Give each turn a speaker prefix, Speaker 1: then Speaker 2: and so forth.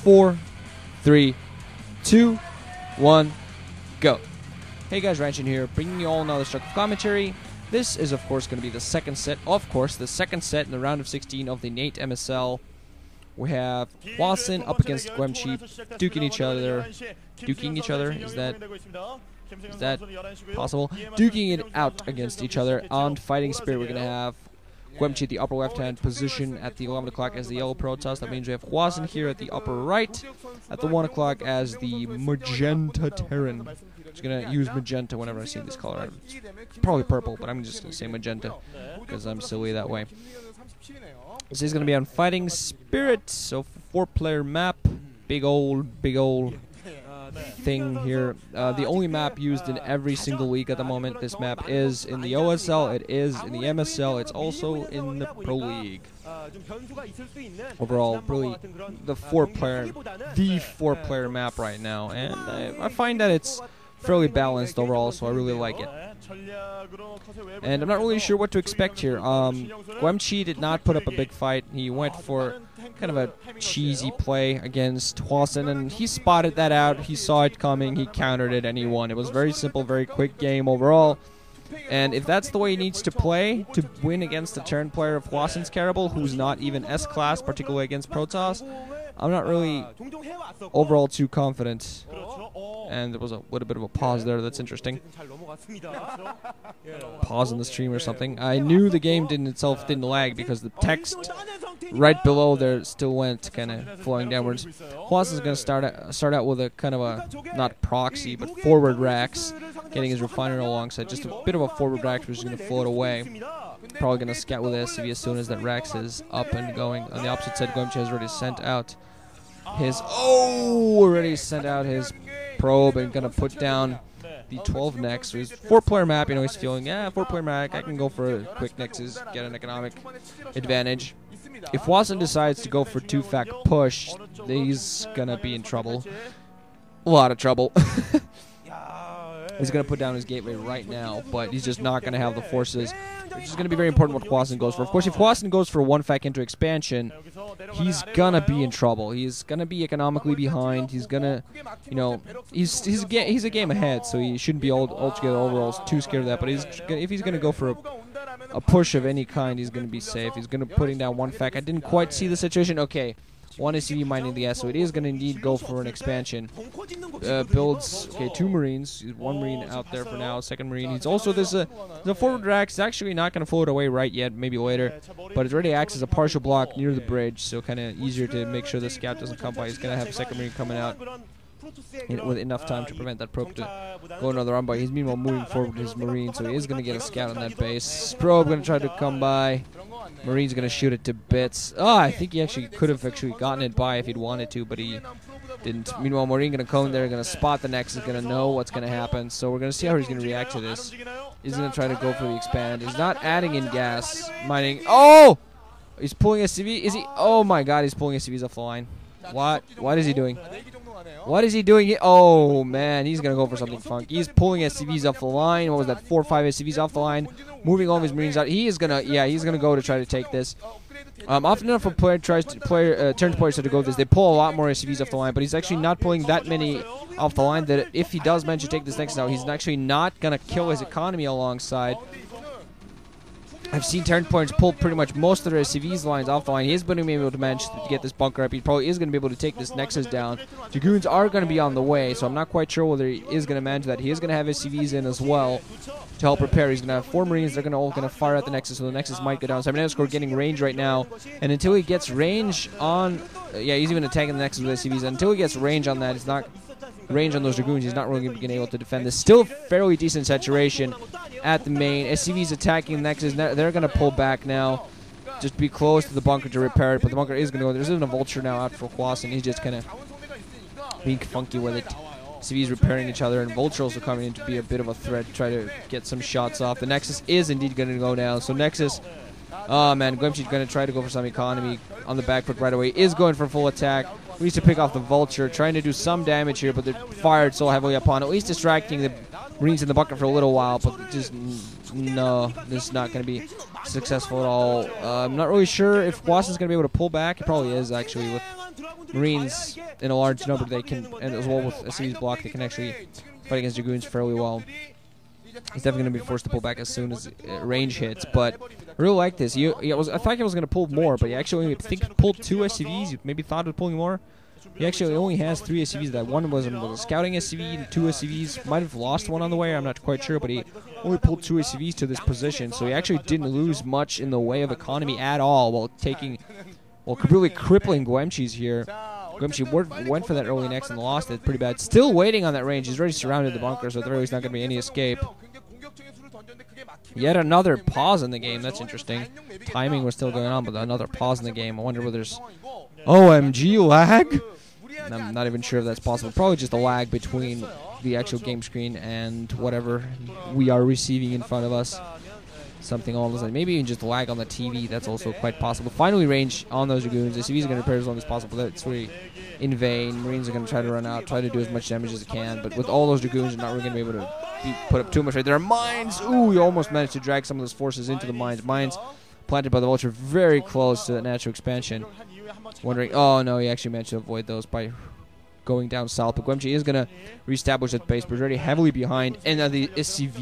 Speaker 1: 4, 3, 2, 1, go. Hey guys, Ranchin here, bringing you all another structured commentary. This is, of course, going to be the second set, in the round of 16 of the Nate MSL. We have Hwasin up against Guemchi, duking each other. Duking each other? Is that possible? Duking it out against each other. On Fighting Spirit, we're going to have Guemchi at the upper left-hand position at the 11 o'clock as the yellow protoss. That means we have Hwasin here at the upper right at the 1 o'clock as the magenta terran. I'm just going to use magenta whenever I see this color. It's probably purple, but I'm just going to say magenta because I'm silly that way. This is going to be on Fighting Spirit, so 4-player map. Big old thing here. The only map used in every single league at the moment. This map is in the OSL, it is in the MSL, it's also in the Pro League. Overall, really the 4-player map right now, and I find that it's fairly balanced overall, so I really like it. And I'm not really sure what to expect here. Guemchi did not put up a big fight. He went for kind of a cheesy play against Hwasin, and he spotted that out. He saw it coming, he countered it, and he won. It was very simple, very quick game overall. And if that's the way he needs to play to win against the Terran player of Hwasin's Caribou, who's not even S-class, particularly against Protoss, I'm not really overall too confident. And there was a little bit of a pause there. That's interesting. Pause in the stream or something. I knew the game itself didn't lag because the text right below there still went kind of flowing downwards. Hwasin's going to start out with a kind of a, not proxy, but forward racks, getting his refiner alongside. Just a bit of a forward rack which is going to float away. Probably going to scout with SCV as soon as that Rax is up and going. On the opposite side, Guemchi has already sent out his probe and going to put down the 12 next. So he's 4-player map, you know, he's feeling, yeah, 4-player map, I can go for a quick nexus, get an economic advantage. If Hwasin decides to go for 2-fac push, he's going to be in trouble. A lot of trouble. He's going to put down his gateway right now, but he's just not going to have the forces, which is going to be very important what Hwasin goes for. Of course, if Hwasin goes for 1-fac into expansion, he's going to be in trouble. He's going to be economically behind. He's going to, you know, he's a game ahead, so he shouldn't be altogether overall too scared of that. But if he's going to go for a push of any kind, he's going to be safe. He's going to putting down 1-fac. I didn't quite see the situation. Okay. 1 SCV mining the S, so it is going to indeed go for an expansion. Builds, okay, 2 Marines. 1 Marine out there for now, 2nd Marine. He's also, the forward rack is actually not going to float away right yet, maybe later, but it already acts as a partial block near the bridge, so kind of easier to make sure the scout doesn't come by. He's going to have a 2nd Marine coming out with enough time to prevent that probe to go another run by. He's meanwhile moving forward with his Marine, so he is going to get a scout on that base. Probe going to try to come by. Marine's going to shoot it to bits. Oh, I think he could have gotten it by if he'd wanted to, but he didn't. Meanwhile, Marine going to come there, going to spot the Nexus, going to know what's going to happen. So we're going to see how he's going to react to this. He's going to try to go for the expand. He's not adding in gas. Mining. Oh! He's pulling SCV. Is he? Oh my god, he's pulling SCVs off the line. What? What is he doing? What is he doing? Oh man, he's going to go for something funky. He's pulling SCVs off the line. What was that? 4 or 5 SCVs off the line. Moving all of his Marines out. He is going to, yeah, he's going to go to try to take this. Often enough when turn players to go this, they pull a lot more SCVs off the line, but he's actually not pulling that many off the line that if he does manage to take this next out, he's actually not going to kill his economy alongside. I've seen turn points pull pretty much most of their SCV's lines off the line. He is going to be able to manage to get this bunker up. He probably is going to be able to take this Nexus down. Dragoons are going to be on the way, so I'm not quite sure whether he is going to manage that. He is going to have SCVs in as well to help repair. He's going to have 4 Marines. They're all going to fire at the Nexus, so the Nexus might go down. Cybernetic getting range right now, and until he gets range on... yeah, he's even attacking the Nexus with SCVs. Until he gets range on that, it's not... range on those Dragoons, he's not really going to be able to defend this. Still fairly decent saturation at the main. SCV's attacking the Nexus. They're going to pull back now. Just be close to the bunker to repair it, but the bunker is going to go. There's even a Vulture now out for Hwasin. He's just kind of being funky with it. SCV's repairing each other, and Vulture also coming in to be a bit of a threat to try to get some shots off. The Nexus is indeed going to go down. So Nexus, oh man, Guemchi's going to try to go for some economy on the back foot right away. Is going for full attack. Needs to pick off the Vulture, trying to do some damage here, but they're fired so heavily upon, at least distracting the Marines in the bucket for a little while, but just, no, this is not going to be successful at all. I'm not really sure if Hwasin's going to be able to pull back. He probably is, actually, with Marines in a large number, they can, and as well with a series block, they can actually fight against Dragoons fairly well. He's definitely going to be forced to pull back as soon as range hits, but I really like this. I thought he was going to pull more, but he actually pulled 2 SCVs. You maybe thought of pulling more. He actually only has 3 SCVs. That one was a scouting SCV, and 2 SCVs. Might have lost one on the way, I'm not quite sure, but he only pulled 2 SCVs to this position, so he actually didn't lose much in the way of economy at all while completely crippling Guemchi's here. Guemchi went for that early next and lost it pretty bad. Still waiting on that range. He's already surrounded the bunker, so there is not going to be any escape. Yet another pause in the game. That's interesting. Timing was still going on, but another pause in the game. I wonder whether there's OMG lag? I'm not even sure if that's possible. Probably just a lag between the actual game screen and whatever we are receiving in front of us. Something along those lines. Maybe even just lag on the TV. That's also quite possible. Finally, range on those Dragoons. The SCVs are going to repair as long as possible. That's really in vain. Marines are going to try to run out, try to do as much damage as they can. But with all those Dragoons, they're not really going to be able to put up too much. Right there are mines. Ooh, he almost managed to drag some of those forces into the mines. Mines planted by the Vulture very close to that natural expansion. Wondering, oh no, he actually managed to avoid those by going down south. But Guemchi is going to reestablish that base, but he's already heavily behind. And the SCV